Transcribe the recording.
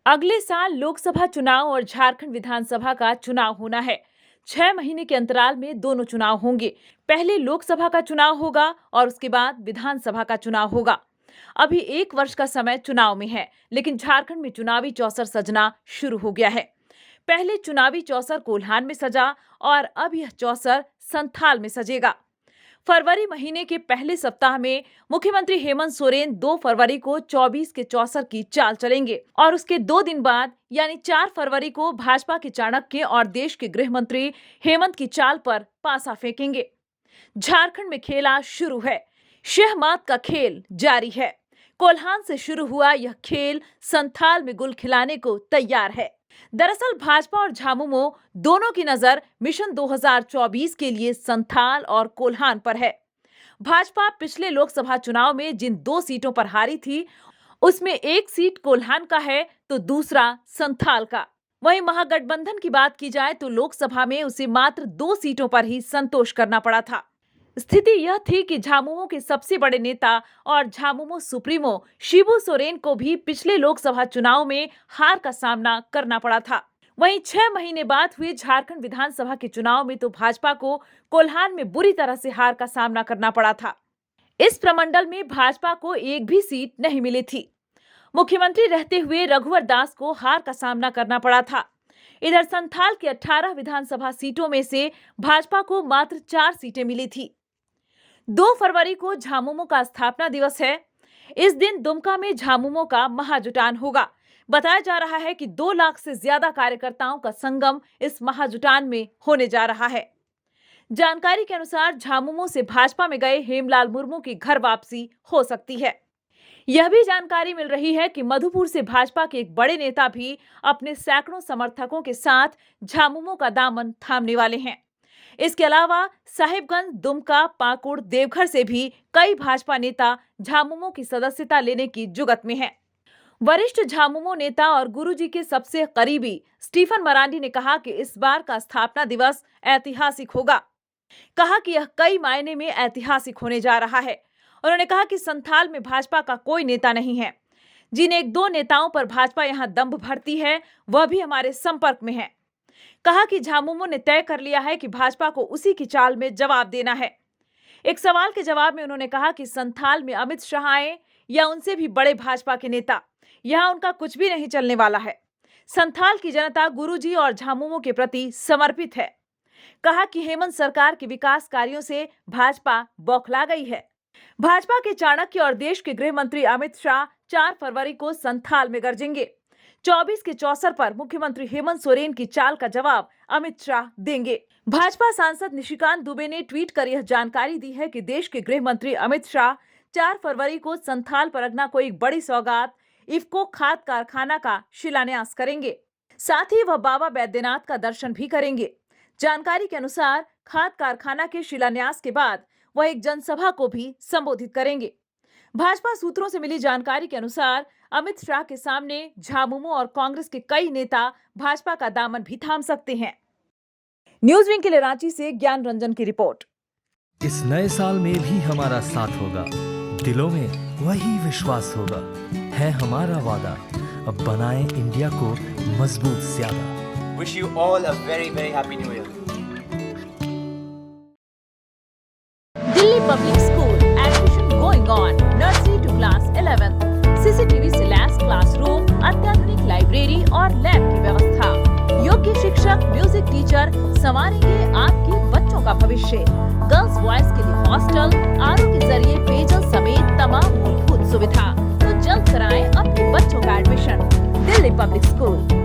अगले साल लोकसभा चुनाव और झारखंड विधानसभा का चुनाव होना है। 6 महीने के अंतराल में दोनों चुनाव होंगे। पहले लोकसभा का चुनाव होगा और उसके बाद विधानसभा का चुनाव होगा। अभी 1 वर्ष का समय चुनाव में है, लेकिन झारखंड में चुनावी चौसर सजना शुरू हो गया है। पहले चुनावी चौसर कोल्हान में सजा और अब यह चौसर संथाल में सजेगा। फरवरी महीने के पहले सप्ताह में मुख्यमंत्री हेमंत सोरेन 2 फरवरी को 24 के चौसर की चाल चलेंगे और उसके 2 दिन बाद यानी 4 फरवरी को भाजपा के चाणक्य और देश के गृह मंत्री हेमंत की चाल पर पासा फेंकेंगे। झारखंड में खेला शुरू है। शह मात का खेल जारी है। कोल्हान से शुरू हुआ यह खेल संथाल में गुल खिलाने को तैयार है। दरअसल भाजपा और झामुमो दोनों की नजर मिशन 2024 के लिए संथाल और कोल्हान पर है। भाजपा पिछले लोकसभा चुनाव में जिन 2 सीटों पर हारी थी, उसमें एक सीट कोल्हान का है तो दूसरा संथाल का। वहीं महागठबंधन की बात की जाए तो लोकसभा में उसे मात्र 2 सीटों पर ही संतोष करना पड़ा था। स्थिति यह थी कि झामुमो के सबसे बड़े नेता और झामुमो सुप्रीमो शिबू सोरेन को भी पिछले लोकसभा चुनाव में हार का सामना करना पड़ा था। वहीं 6 महीने बाद हुए झारखंड विधानसभा के चुनाव में तो भाजपा को कोल्हान में बुरी तरह से हार का सामना करना पड़ा था। इस प्रमंडल में भाजपा को एक भी सीट नहीं मिली थी। मुख्यमंत्री रहते हुए रघुवर दास को हार का सामना करना पड़ा था। इधर संथाल के 18 विधानसभा सीटों में से भाजपा को मात्र 4 सीटें मिली थी। 2 फरवरी को झामुमो का स्थापना दिवस है। इस दिन दुमका में झामुमो का महाजुटान होगा। बताया जा रहा है कि 2 लाख से ज्यादा कार्यकर्ताओं का संगम इस महाजुटान में होने जा रहा है। जानकारी के अनुसार झामुमो से भाजपा में गए हेमलाल मुर्मू की घर वापसी हो सकती है। यह भी जानकारी मिल रही है कि मधुपुर से भाजपा के एक बड़े नेता भी अपने सैकड़ों समर्थकों के साथ झामुमो का दामन थामने वाले हैं। इसके अलावा साहिबगंज, दुमका, पाकुड़, देवघर से भी कई भाजपा नेता झामुमो की सदस्यता लेने की जुगत में हैं। वरिष्ठ झामुमो नेता और गुरुजी के सबसे करीबी स्टीफन मरांडी ने कहा कि इस बार का स्थापना दिवस ऐतिहासिक होगा। कहा कि यह कई मायने में ऐतिहासिक होने जा रहा है। उन्होंने कहा कि संथाल में भाजपा का कोई नेता नहीं है। जिन 1-2 नेताओं पर भाजपा यहां दंभ भरती है, वह भी हमारे संपर्क में है। कहा कि झामुमो ने तय कर लिया है कि भाजपा को उसी की चाल में जवाब देना है। एक सवाल के जवाब में उन्होंने कहा कि संथाल में अमित शाह आए या उनसे भी बड़े भाजपा के नेता, यहां उनका कुछ भी नहीं चलने वाला है। संथाल की जनता गुरुजी और झामुमो के प्रति समर्पित है। कहा कि हेमंत सरकार के विकास कार्यों से भाजपा बौखला गई है। भाजपा के चाणक्य और देश के गृह मंत्री अमित शाह 4 फरवरी को संथाल में गरजेंगे। 24 के चौसर पर मुख्यमंत्री हेमंत सोरेन की चाल का जवाब अमित शाह देंगे। भाजपा सांसद निशिकांत दुबे ने ट्वीट कर यह जानकारी दी है कि देश के गृह मंत्री अमित शाह 4 फरवरी को संथाल परगना को एक बड़ी सौगात इफ्को खाद कारखाना का शिलान्यास करेंगे। साथ ही वह बाबा बैद्यनाथ का दर्शन भी करेंगे। जानकारी के अनुसार खाद कारखाना के शिलान्यास के बाद वह एक जनसभा को भी संबोधित करेंगे। भाजपा सूत्रों से मिली जानकारी के अनुसार अमित शाह के सामने झामुमो और कांग्रेस के कई नेता भाजपा का दामन भी थाम सकते हैं। न्यूज विंग के लिए रांची से ज्ञान रंजन की रिपोर्ट। इस नए साल में भी हमारा साथ होगा, दिलों में वही विश्वास होगा, है हमारा वादा, अब बनाए इंडिया को मजबूत ज्यादा। Wish you all a very happy new year. Delhi public school admission going on nursery to class 11। CCTV से लैस क्लासरूम, अत्याधुनिक लाइब्रेरी और लैब की व्यवस्था। योग्य शिक्षक, म्यूजिक टीचर संवारेंगे आपके बच्चों का भविष्य। गर्ल्स बॉयज के लिए हॉस्टल, आरओ के जरिए पेयजल समेत तमाम मूलभूत सुविधा। तो जल्द कराएं अपने बच्चों का एडमिशन। Delhi public school.